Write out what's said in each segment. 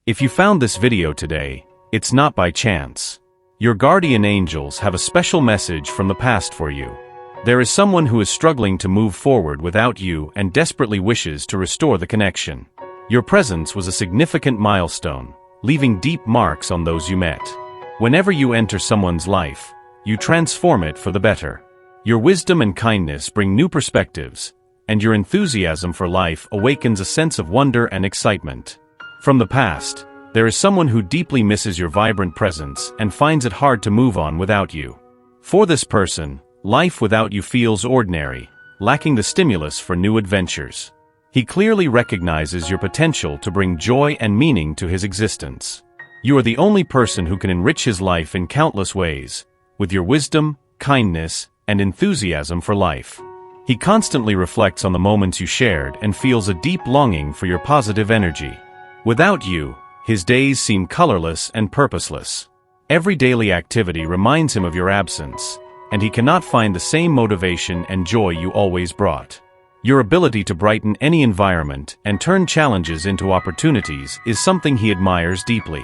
If you found this video today, it's not by chance. Your guardian angels have a special message from the past for you. There is someone who is struggling to move forward without you and desperately wishes to restore the connection. Your presence was a significant milestone, leaving deep marks on those you met. Whenever you enter someone's life, you transform it for the better. Your wisdom and kindness bring new perspectives, and your enthusiasm for life awakens a sense of wonder and excitement. From the past, there is someone who deeply misses your vibrant presence and finds it hard to move on without you. For this person, life without you feels ordinary, lacking the stimulus for new adventures. He clearly recognizes your potential to bring joy and meaning to his existence. You are the only person who can enrich his life in countless ways, with your wisdom, kindness, and enthusiasm for life. He constantly reflects on the moments you shared and feels a deep longing for your positive energy. Without you, his days seem colorless and purposeless. Every daily activity reminds him of your absence, and he cannot find the same motivation and joy you always brought. Your ability to brighten any environment and turn challenges into opportunities is something he admires deeply.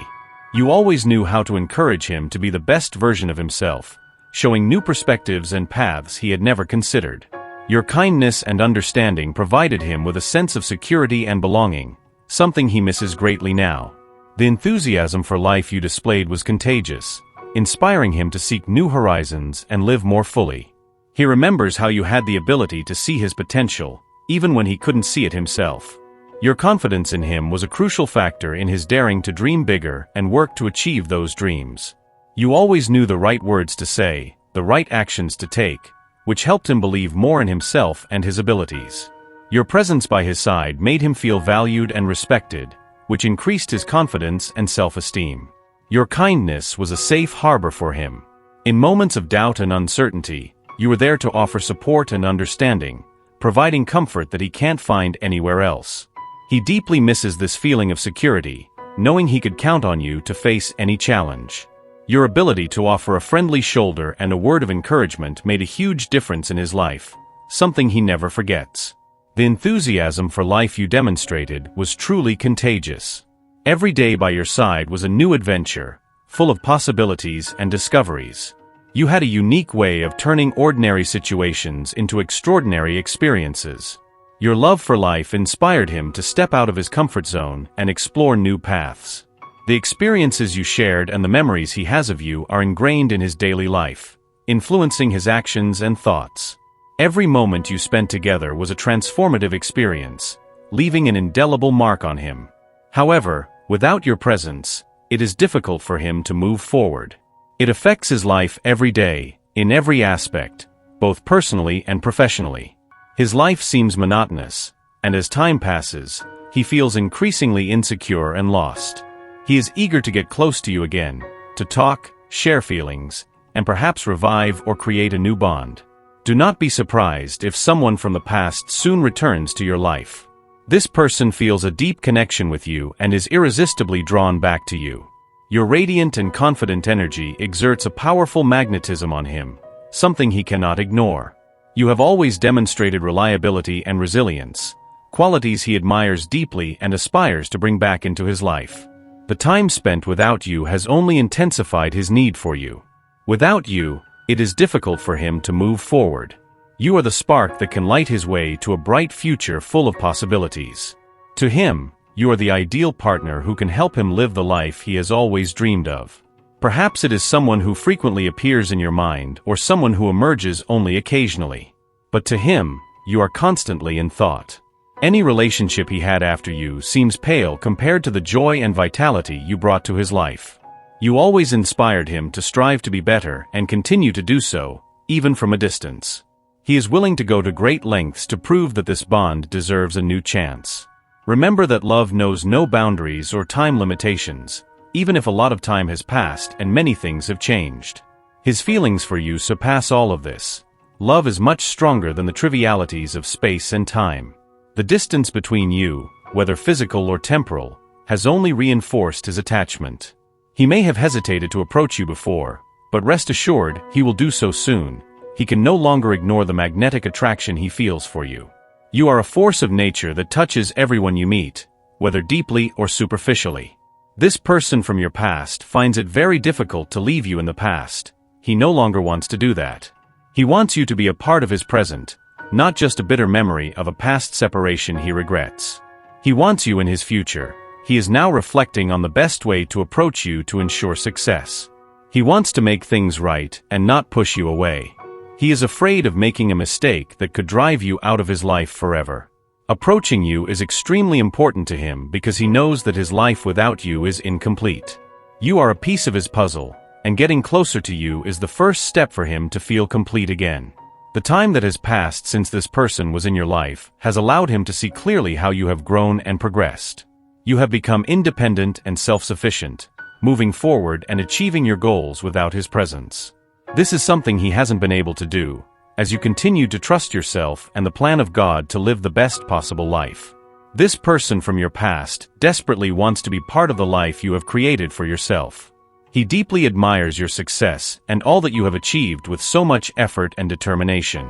You always knew how to encourage him to be the best version of himself, showing new perspectives and paths he had never considered. Your kindness and understanding provided him with a sense of security and belonging, something he misses greatly now. The enthusiasm for life you displayed was contagious, inspiring him to seek new horizons and live more fully. He remembers how you had the ability to see his potential, even when he couldn't see it himself. Your confidence in him was a crucial factor in his daring to dream bigger and work to achieve those dreams. You always knew the right words to say, the right actions to take, which helped him believe more in himself and his abilities. Your presence by his side made him feel valued and respected, which increased his confidence and self-esteem. Your kindness was a safe harbor for him. In moments of doubt and uncertainty, you were there to offer support and understanding, providing comfort that he can't find anywhere else. He deeply misses this feeling of security, knowing he could count on you to face any challenge. Your ability to offer a friendly shoulder and a word of encouragement made a huge difference in his life, something he never forgets. The enthusiasm for life you demonstrated was truly contagious. Every day by your side was a new adventure, full of possibilities and discoveries. You had a unique way of turning ordinary situations into extraordinary experiences. Your love for life inspired him to step out of his comfort zone and explore new paths. The experiences you shared and the memories he has of you are ingrained in his daily life, influencing his actions and thoughts. Every moment you spent together was a transformative experience, leaving an indelible mark on him. However, without your presence, it is difficult for him to move forward. It affects his life every day, in every aspect, both personally and professionally. His life seems monotonous, and as time passes, he feels increasingly insecure and lost. He is eager to get close to you again, to talk, share feelings, and perhaps revive or create a new bond. Do not be surprised if someone from the past soon returns to your life. This person feels a deep connection with you and is irresistibly drawn back to you. Your radiant and confident energy exerts a powerful magnetism on him, something he cannot ignore. You have always demonstrated reliability and resilience, qualities he admires deeply and aspires to bring back into his life. The time spent without you has only intensified his need for you. Without you, it is difficult for him to move forward. You are the spark that can light his way to a bright future full of possibilities. To him, you are the ideal partner who can help him live the life he has always dreamed of. Perhaps it is someone who frequently appears in your mind or someone who emerges only occasionally. But to him, you are constantly in thought. Any relationship he had after you seems pale compared to the joy and vitality you brought to his life. You always inspired him to strive to be better and continue to do so, even from a distance. He is willing to go to great lengths to prove that this bond deserves a new chance. Remember that love knows no boundaries or time limitations, even if a lot of time has passed and many things have changed. His feelings for you surpass all of this. Love is much stronger than the trivialities of space and time. The distance between you, whether physical or temporal, has only reinforced his attachment. He may have hesitated to approach you before, but rest assured, he will do so soon. He can no longer ignore the magnetic attraction he feels for you. You are a force of nature that touches everyone you meet, whether deeply or superficially. This person from your past finds it very difficult to leave you in the past. He no longer wants to do that. He wants you to be a part of his present, not just a bitter memory of a past separation he regrets. He wants you in his future. He is now reflecting on the best way to approach you to ensure success. He wants to make things right and not push you away. He is afraid of making a mistake that could drive you out of his life forever. Approaching you is extremely important to him because he knows that his life without you is incomplete. You are a piece of his puzzle, and getting closer to you is the first step for him to feel complete again. The time that has passed since this person was in your life has allowed him to see clearly how you have grown and progressed. You have become independent and self-sufficient, moving forward and achieving your goals without his presence. This is something he hasn't been able to do, as you continue to trust yourself and the plan of God to live the best possible life. This person from your past desperately wants to be part of the life you have created for yourself. He deeply admires your success and all that you have achieved with so much effort and determination.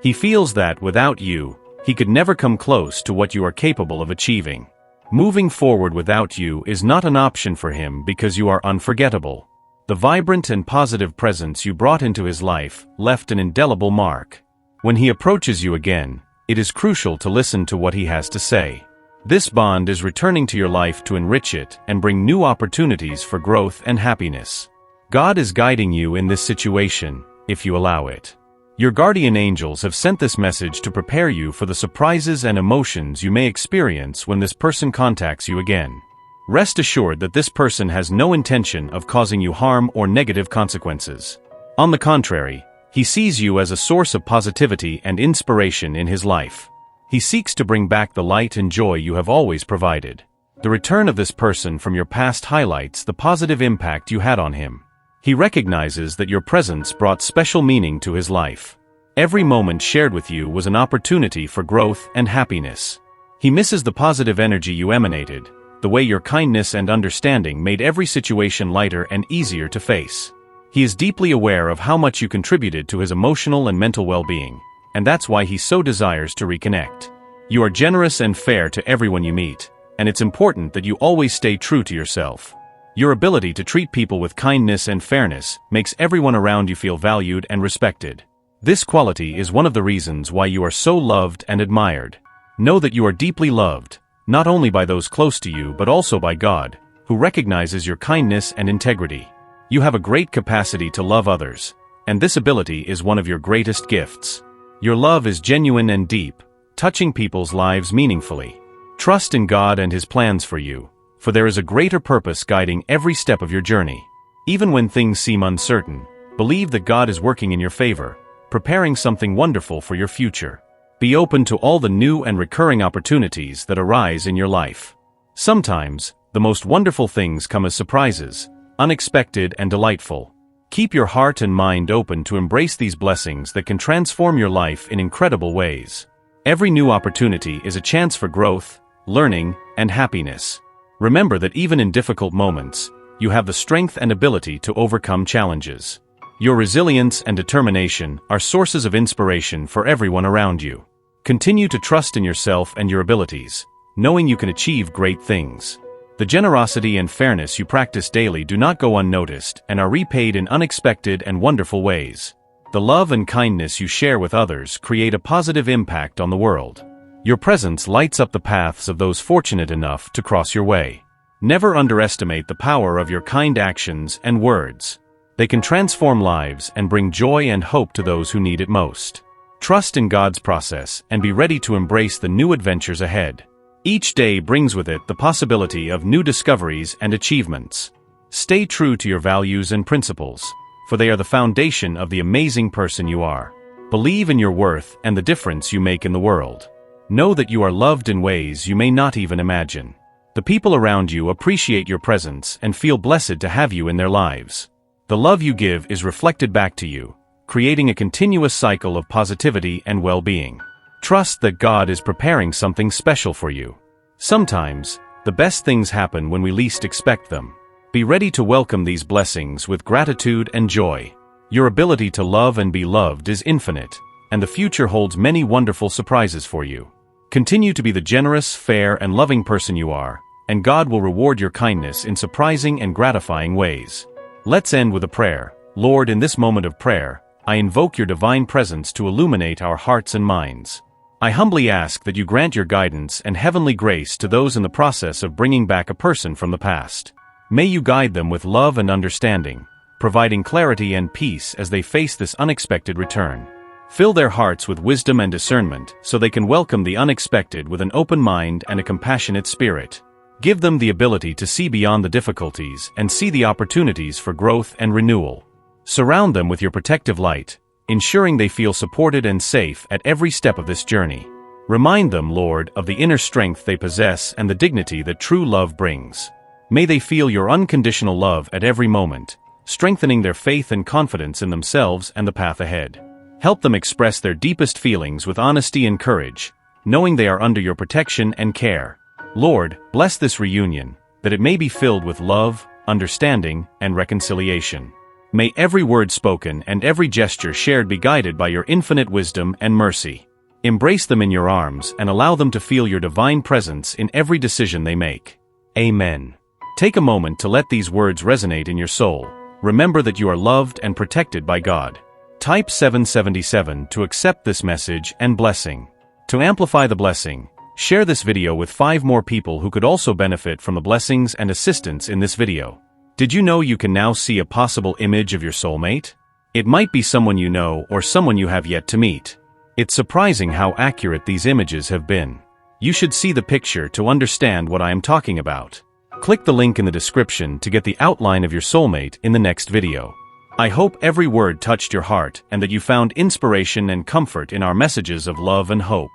He feels that, without you, he could never come close to what you are capable of achieving. Moving forward without you is not an option for him because you are unforgettable. The vibrant and positive presence you brought into his life left an indelible mark. When he approaches you again, it is crucial to listen to what he has to say. This bond is returning to your life to enrich it and bring new opportunities for growth and happiness. God is guiding you in this situation, if you allow it. Your guardian angels have sent this message to prepare you for the surprises and emotions you may experience when this person contacts you again. Rest assured that this person has no intention of causing you harm or negative consequences. On the contrary, he sees you as a source of positivity and inspiration in his life. He seeks to bring back the light and joy you have always provided. The return of this person from your past highlights the positive impact you had on him. He recognizes that your presence brought special meaning to his life. Every moment shared with you was an opportunity for growth and happiness. He misses the positive energy you emanated, the way your kindness and understanding made every situation lighter and easier to face. He is deeply aware of how much you contributed to his emotional and mental well-being, and that's why he so desires to reconnect. You are generous and fair to everyone you meet, and it's important that you always stay true to yourself. Your ability to treat people with kindness and fairness makes everyone around you feel valued and respected. This quality is one of the reasons why you are so loved and admired. Know that you are deeply loved, not only by those close to you but also by God, who recognizes your kindness and integrity. You have a great capacity to love others, and this ability is one of your greatest gifts. Your love is genuine and deep, touching people's lives meaningfully. Trust in God and his plans for you, for there is a greater purpose guiding every step of your journey. Even when things seem uncertain, believe that God is working in your favor, preparing something wonderful for your future. Be open to all the new and recurring opportunities that arise in your life. Sometimes, the most wonderful things come as surprises, unexpected and delightful. Keep your heart and mind open to embrace these blessings that can transform your life in incredible ways. Every new opportunity is a chance for growth, learning, and happiness. Remember that even in difficult moments, you have the strength and ability to overcome challenges. Your resilience and determination are sources of inspiration for everyone around you. Continue to trust in yourself and your abilities, knowing you can achieve great things. The generosity and fairness you practice daily do not go unnoticed and are repaid in unexpected and wonderful ways. The love and kindness you share with others create a positive impact on the world. Your presence lights up the paths of those fortunate enough to cross your way. Never underestimate the power of your kind actions and words. They can transform lives and bring joy and hope to those who need it most. Trust in God's process and be ready to embrace the new adventures ahead. Each day brings with it the possibility of new discoveries and achievements. Stay true to your values and principles, for they are the foundation of the amazing person you are. Believe in your worth and the difference you make in the world. Know that you are loved in ways you may not even imagine. The people around you appreciate your presence and feel blessed to have you in their lives. The love you give is reflected back to you, creating a continuous cycle of positivity and well-being. Trust that God is preparing something special for you. Sometimes, the best things happen when we least expect them. Be ready to welcome these blessings with gratitude and joy. Your ability to love and be loved is infinite, and the future holds many wonderful surprises for you. Continue to be the generous, fair, and loving person you are, and God will reward your kindness in surprising and gratifying ways. Let's end with a prayer. Lord, in this moment of prayer, I invoke your divine presence to illuminate our hearts and minds. I humbly ask that you grant your guidance and heavenly grace to those in the process of bringing back a person from the past. May you guide them with love and understanding, providing clarity and peace as they face this unexpected return. Fill their hearts with wisdom and discernment so they can welcome the unexpected with an open mind and a compassionate spirit. Give them the ability to see beyond the difficulties and see the opportunities for growth and renewal. Surround them with your protective light, ensuring they feel supported and safe at every step of this journey. Remind them, Lord, of the inner strength they possess and the dignity that true love brings. May they feel your unconditional love at every moment, strengthening their faith and confidence in themselves and the path ahead. Help them express their deepest feelings with honesty and courage, knowing they are under your protection and care. Lord, bless this reunion, that it may be filled with love, understanding, and reconciliation. May every word spoken and every gesture shared be guided by your infinite wisdom and mercy. Embrace them in your arms and allow them to feel your divine presence in every decision they make. Amen. Take a moment to let these words resonate in your soul. Remember that you are loved and protected by God. Type 777 to accept this message and blessing. To amplify the blessing, share this video with 5 more people who could also benefit from the blessings and assistance in this video. Did you know you can now see a possible image of your soulmate? It might be someone you know or someone you have yet to meet. It's surprising how accurate these images have been. You should see the picture to understand what I am talking about. Click the link in the description to get the outline of your soulmate in the next video. I hope every word touched your heart and that you found inspiration and comfort in our messages of love and hope.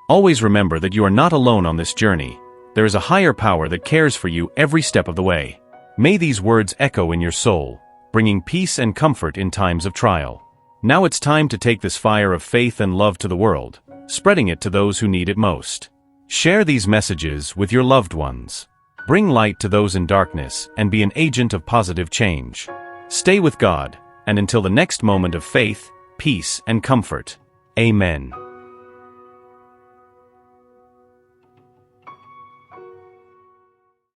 Always remember that you are not alone on this journey. There is a higher power that cares for you every step of the way. May these words echo in your soul, bringing peace and comfort in times of trial. Now it's time to take this fire of faith and love to the world, spreading it to those who need it most. Share these messages with your loved ones. Bring light to those in darkness and be an agent of positive change. Stay with God, and until the next moment of faith, peace, and comfort. Amen.